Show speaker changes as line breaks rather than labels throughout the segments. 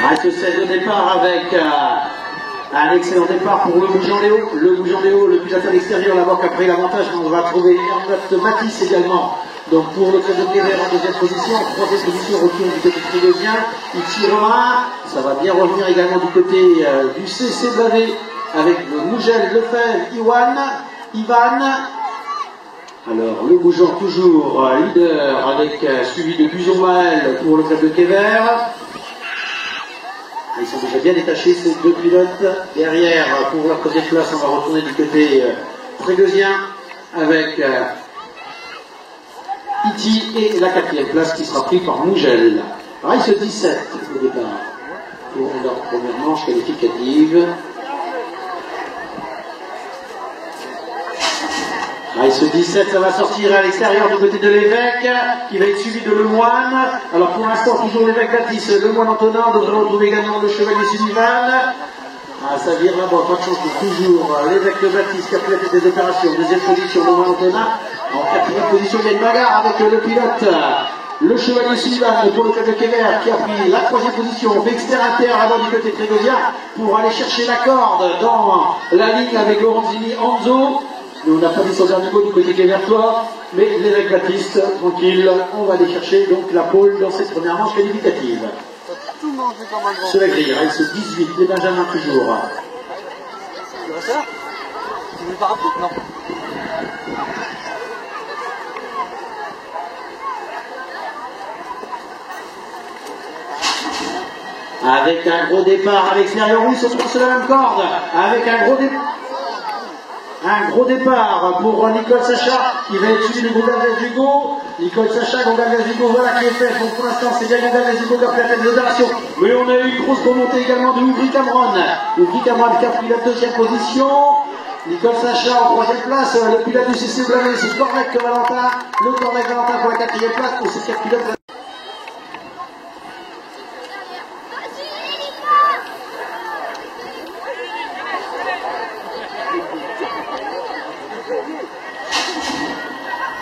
Reste 16 au départ avec un excellent départ pour le Bougeant Léo. Le Bougeant Léo, le pilote à l'extérieur, là-bas qui a pris l'avantage. On va trouver Ernest Matisse également. Donc pour le club de Kéver en deuxième position, en troisième position, retour du côté trégosien, il tirera. Ça va bien revenir également du côté du CC Blavé avec Mougel, Lefebvre, Ivan. Alors le Bougeant toujours leader avec suivi de Buzon-Maël pour le club de Kéver. Ils sont déjà bien détachés ces deux pilotes. Derrière, pour la première place, on va retourner du côté trégosien avec Iti et la quatrième place qui sera prise par Mougel. Race 17 au départ pour leur première manche qualificative. Race 17, ça va sortir à l'extérieur du côté de l'évêque, qui va être suivi de Lemoine. Alors pour l'instant, toujours l'évêque Baptiste, Lemoine Antonin, on devrait retrouver également le chevalier Sullivan. Ça vire là-bas, pas de changement, toujours l'évêque de Baptiste qui a piloté des opérations. Deuxième position, Lemoine Antonin. En quatrième position, il y a une bagarre avec le pilote, le chevalier Sullivan pour le club de Kéver qui a pris la troisième position. On fait exter-inter là-bas du côté trégosien pour aller chercher la corde dans la ligne avec Lorenzini Anzo. On n'a pas mis son dernier mot du côté Kévertois, mais l'évêque Baptiste, tranquille, on va aller chercher donc la pole dans cette première manche qualificative. Sur la grille, race 18, les Benjamins toujours.
Tu vois ça? Tu veux le parapluie? Non.
Avec un gros départ à l'extérieur, oui, se trouve sur la même corde, avec un gros départ pour Nicole Sacha qui va être suivi de Gonzalez Hugo. Nicole Sacha, Gonzalez Hugo, voilà qui est fait. Donc pour l'instant, c'est bien Gonzalez Hugo qui a fait la tête des opérations. Mais on a eu une grosse remontée également de Ouvry Cameron. Ouvry Cameron qui a pris la deuxième position. Nicole Sacha en troisième place. Le pilote du CC Blavé, c'est Cornec Valentin. Le Cornec Valentin pour la quatrième place. Pour ces quatre pilotes.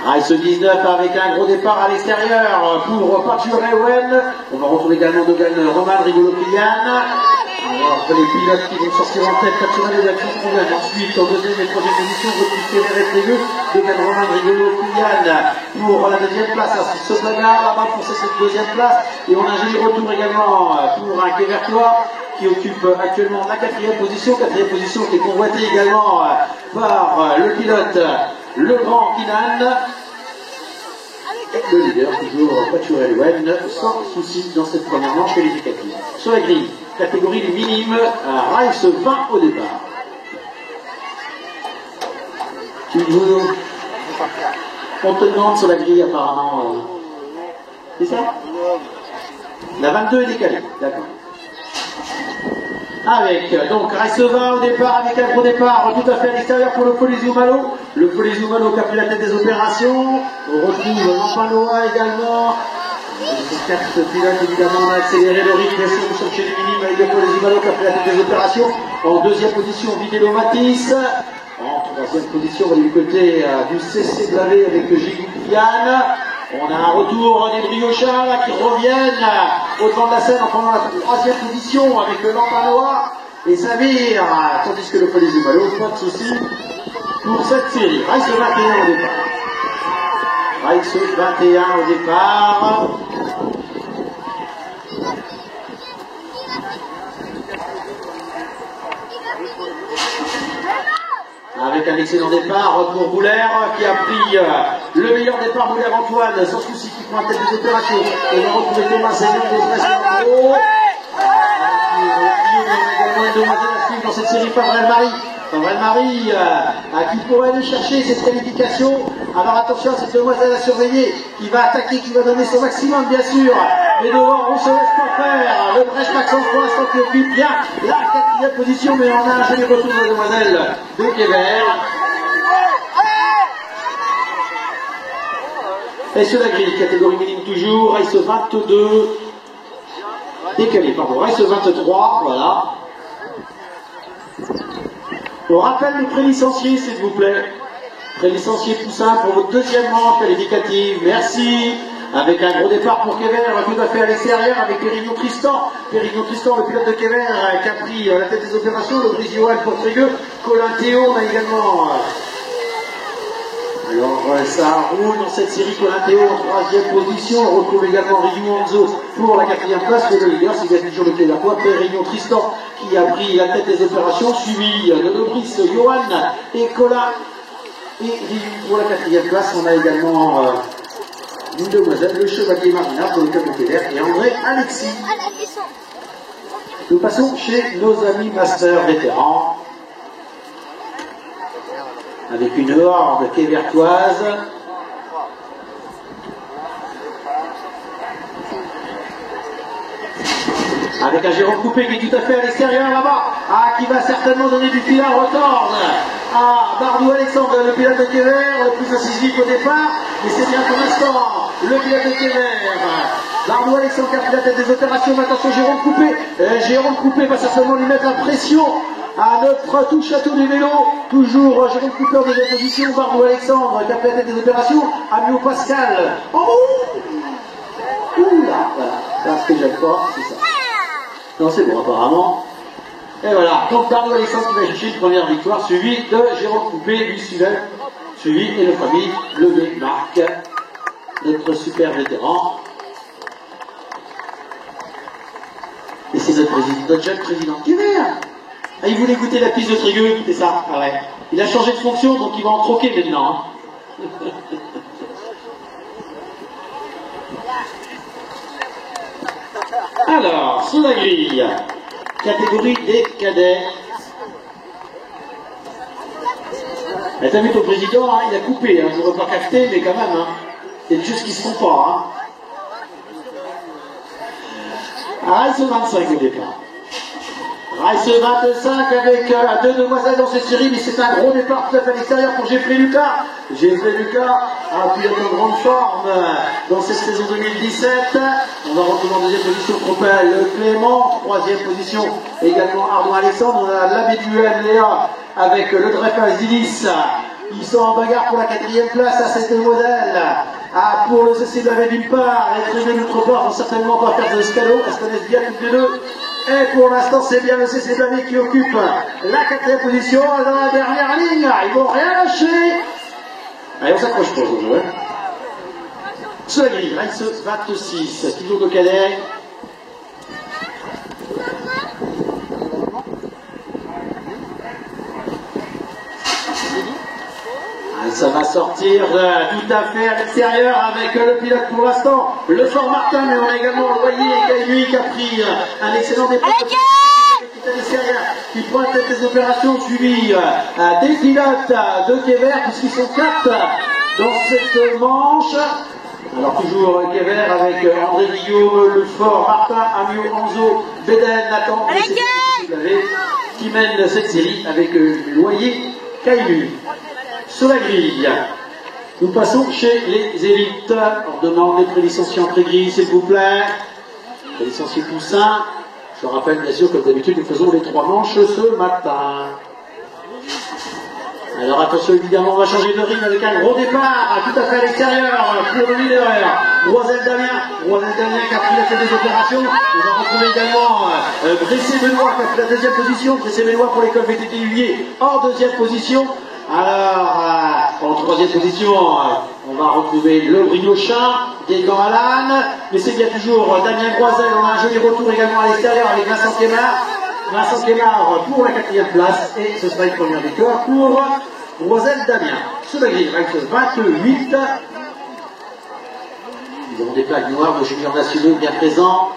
Race 19 avec un gros départ à l'extérieur pour Parture-Ewen. On va retrouver également Dogan Roman Rigolo-Kylian. Alors les pilotes qui vont sortir en tête, Parture-Ewen, ensuite en deuxième et troisième position, retrouve Kéver et Trégueux, Dogan Roman Rigolo-Kylian pour la deuxième place. C'est Sosaga là-bas pour cette deuxième place. Et on a un joli retour également pour un Kévertois qui occupe actuellement la quatrième position qui est convoitée également par le pilote le grand Kinan. Le leader, toujours Parture-Ewen, sans souci dans cette première manche qualificative. Sur la grille, catégorie les minimes, race 20 au départ. On te demande sur la grille apparemment. C'est ça? La 22 est décalée, d'accord. Avec donc race 20 au départ, avec un gros départ tout à fait à l'extérieur pour le Polizio Malo. Le Polizio Malo qui a pris la tête des opérations. On retrouve Lampanoa également. Les quatre pilotes, évidemment, on a accéléré le rythme. Bien sûr, nous sommes chez les minimes avec le Polizio Malo qui a pris la tête des opérations. En deuxième position, Videlo Matisse. En troisième position, on va du côté du CC Blavé avec Gigou Yann. On a un retour des Briochards là, qui reviennent au devant de la scène en prenant la troisième position avec le Lampanoa et Samir, tandis que le Polizio Malo, pas de soucis pour cette série. Race 21 au départ. Race 21 au départ. Avec un excellent départ pour Boulaire qui a pris le meilleur départ. Boulaire Antoine, sans souci, qui prend la tête des opérations. On va retrouver Thomas Seigneur des Brest-Marot. On a également une demoiselle à suivre dans cette série, Favrel Marie. Favrel Marie qui pourrait aller chercher cette qualification. Alors attention à cette demoiselle à surveiller qui va attaquer, qui va donner son maximum bien sûr. Mais devant, on ne se laisse pas faire. Le Brest Maxence pour l'instant qui occupe bien la quatrième position, mais on a un joli retour de la demoiselle de Kéver. Et sur la grille, catégorie minime toujours, race 22, décalé, pardon, race 23, voilà. On rappelle les prélicenciés, s'il vous plaît. Prélicenciés Poussin pour votre deuxième manche qualificative. Merci Avec un gros départ pour Kever, tout à fait à l'extérieur, avec Pérignon Tristan. Pérignon Tristan, le pilote de Kever, qui a pris la tête des opérations, le brise Johan pour Trégueux. Colin Théo, on a également... Alors ça roule dans cette série. Colin Théo en troisième position. On retrouve également Ryu Anzo pour la quatrième place. Et le leader, c'est bien toujours le Québécois, Pérignon Tristan, qui a pris la tête des opérations, suivi de Dobris, Johan et Colin. Et Ryu pour la quatrième place. On a également une demoiselle, le chevalier Marina pour le club de Québec et André Alexis. Nous passons chez nos amis masters vétérans. Avec une horde quévertoise. Avec un Jérôme Coupé qui est tout à fait à l'extérieur là-bas. Qui va certainement donner du fil à retordre. Bardou Alexandre, le pilote de Kever, le plus incisif au départ. Mais c'est bien pour l'instant le pilote de Kever. Bardou Alexandre qui a pris la tête des opérations. Mais attention, Jérôme Coupé. Jérôme Coupé va certainement lui mettre la pression. À notre tout château du vélo, toujours Jérôme Cooper en deuxième position, Bardou Alexandre qui a fait la tête des opérations, Amio Pascal. Oh oula, voilà, ça ce que j'aime pas, c'est ça. Non, c'est bon apparemment. Et voilà, donc Bardou Alexandre qui va chercher une première victoire, suivi de Jérôme Coupé, lui suivi et le famille Levé Marc, notre super vétéran. Et c'est notre jeune président qui est vert. Il voulait goûter la piste de Trégueux, c'est ça. Ah ouais. Il a changé de fonction, donc il va en croquer maintenant. Alors, sous la grille, catégorie des cadets. T'as vu ton président, il a coupé, je ne voudrais pas capter, mais quand même, c'est juste qu'ils ne se font pas. Race 25 au départ. Race 25 avec deux demoiselles dans cette série, mais c'est un gros départ tout à fait à l'extérieur pour Geoffrey Lucas. Geoffrey Lucas a pu être en grande forme dans cette saison 2017. On va retrouver en deuxième position Tropel Clément, troisième position également Arnaud Alexandre. On a l'habituel Léa avec le Dreyfus Zilis. Ils sont en bagarre pour la quatrième place à cette modèle. Pour le CC Blavet d'une part, et Trégueux d'autre part, vont certainement pas faire de scalo. Elles se connaissent bien toutes les deux. Et pour l'instant, c'est bien le CC Blavet qui occupe la quatrième position dans la dernière ligne. Ils vont rien lâcher. Allez, on s'accroche pas aujourd'hui. Sous la grille, Race 26, toujours de cadet. Ça va sortir tout à fait à l'extérieur avec le pilote pour l'instant, le Fort Martin, mais on a également Loyer et Cailluy qui a pris un excellent départ à l'extérieur, qui prend la tête des opérations, suivi des pilotes de Kever, puisqu'ils sont 4 dans cette manche. Alors toujours Kever avec André Guillaume, le Fort Martin, Amio Anzo, Béden, Nathan, qui mène cette série avec Loyer, Cailluy. Sur la grille, nous passons chez les élites. On demande les prélicenciés en pré-grille, s'il vous plaît. Prélicenciés Poussin. Je rappelle bien sûr, comme d'habitude, nous faisons les 3 manches ce matin. Alors attention, évidemment, on va changer de rythme avec un gros départ, tout à fait à l'extérieur, pour le leader. Roisel Damien qui a pris la tête des opérations. On va retrouver également Bressé Benoît qui a pris la deuxième position. Bressé Benoît pour l'école VTT Huillier en deuxième position. Alors, en troisième position, on va retrouver le Briochin, Guégan Alan, mais c'est bien toujours Damien Groisel. On a un joli retour également à l'extérieur avec Vincent Kémard. Vincent Kémard pour la quatrième place, et ce sera une première victoire pour Groisel Damien. Sur la grille, Race 28. Nous avons des plaques noires de juniors nationaux bien présents.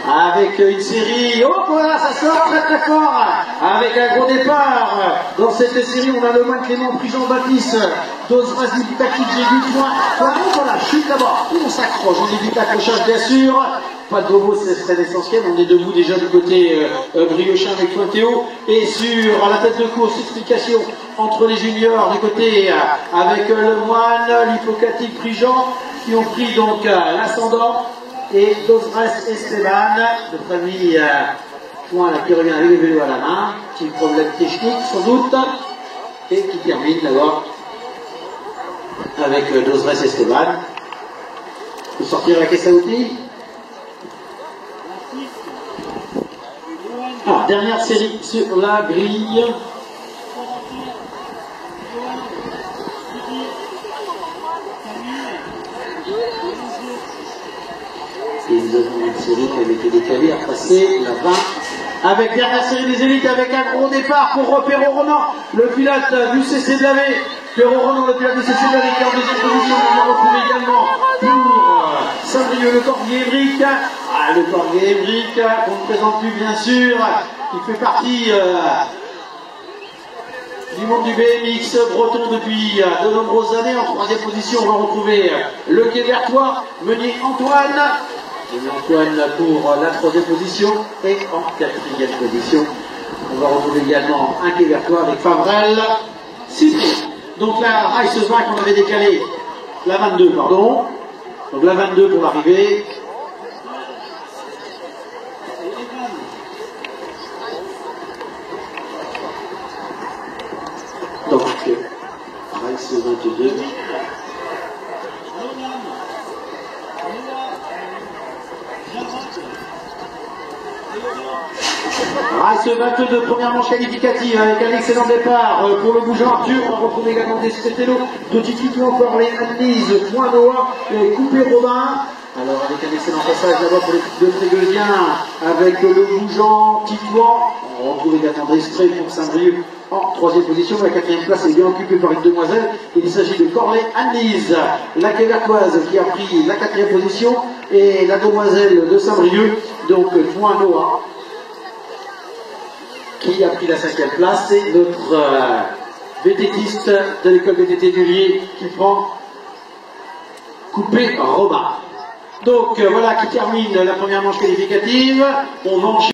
Avec une série, oh voilà, ça sort très très fort, avec un gros départ. Dans cette série, on a le moine Clément Prigent-Baptiste, Dozraz Nibitakic, j'ai du point. Voilà, chute là-bas, on s'accroche, on évite l'accrochage bien sûr. Pas de bobo, c'est très essentiel, on est debout déjà du côté Briochin avec Pointéo. Et sur la tête de course, explication entre les juniors du côté avec le moine, l'hypocatique Prigent, qui ont pris donc l'ascendant. Et Dozraz Esteban, de famille point qui revient avec le vélo à la main. petit problème technique sans doute, et qui termine d'abord avec Dosres Esteban. Vous sortir la caisse à outils. Ah, dernière série sur la grille. Et nous avons une série qui avait été décalée à passer la 20. Avec dernière série des élites, avec un gros départ pour Perrault Ronan, le pilote du CC de la V. Perrault Ronan, le pilote du CC de la V, qui est en deuxième position. On va retrouver également pour Saint-Brieuc le Cordier Émeric. Ah, le Cordier Émeric, qu'on ne présente plus bien sûr, qui fait partie du monde du BMX breton depuis de nombreuses années. En troisième position, on va retrouver le Quévertois, Meunier Antoine. Et Antoine pour la troisième position. Et en quatrième position, on va retrouver également un Quévertois avec Favrel. Donc la Race 20 qu'on avait décalé, la 22, pardon. Donc la 22 pour l'arrivée. Donc, Race 22. Race 22, première manche qualificative avec un excellent départ pour le bougeant Arthur. On retrouve également des Stetello, de Titi encore les Annelise, Point Noah et Coupé Robin. Alors avec un excellent passage d'abord pour l'équipe de Trégolien avec le bougeant Titouan. On retrouve également Destré pour Saint-Brieuc en troisième position. La quatrième place est bien occupée par une demoiselle. Il s'agit de Corley Annelise, la quévertoise qui a pris la quatrième position, et la demoiselle de Saint-Brieuc, donc Point Noah, qui a pris la cinquième place. C'est notre VTTiste de l'école VTT du Lier qui prend Coupé Robin. Donc voilà qui termine la première manche qualificative. On enchaîne.